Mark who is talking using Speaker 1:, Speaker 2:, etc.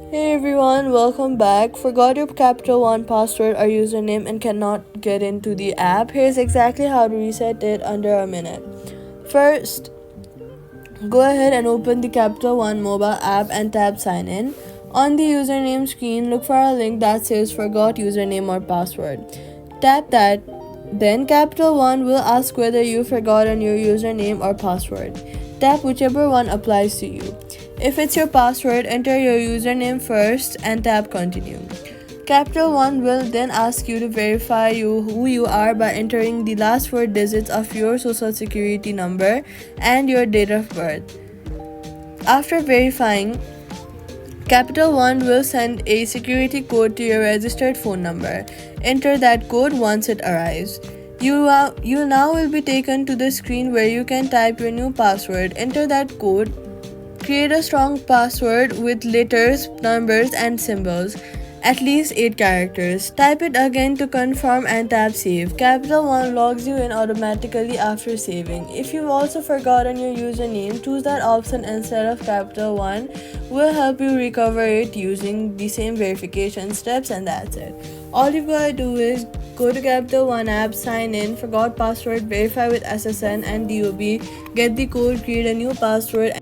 Speaker 1: Hey everyone, welcome back. Forgot your Capital One password or username and cannot get into the app? Here's exactly how to reset it under a minute. First, go ahead and open the Capital One mobile app and tap Sign In. On the username screen, look for a link that says Forgot username or password. Tap that. Then Capital One will ask whether you've forgotten your username or password. Tap whichever one applies to you. If it's your password, enter your username first and tap Continue. Capital One will then ask you to verify who you are by entering the last four digits of your social security number and your date of birth. After verifying, Capital One will send a security code to your registered phone number. Enter that code once it arrives. You now will be taken to the screen where you can type your new password. Enter that code. Create a strong password with letters, numbers, and symbols. At least 8 characters. Type it again to confirm and tap Save. Capital One logs you in automatically after saving. If you've also forgotten your username, choose that option instead of Capital One. We'll help you recover it using the same verification steps, and that's it. All you've got to do is go to Capital One app, sign in, forgot password, verify with SSN and DOB, get the code, create a new password.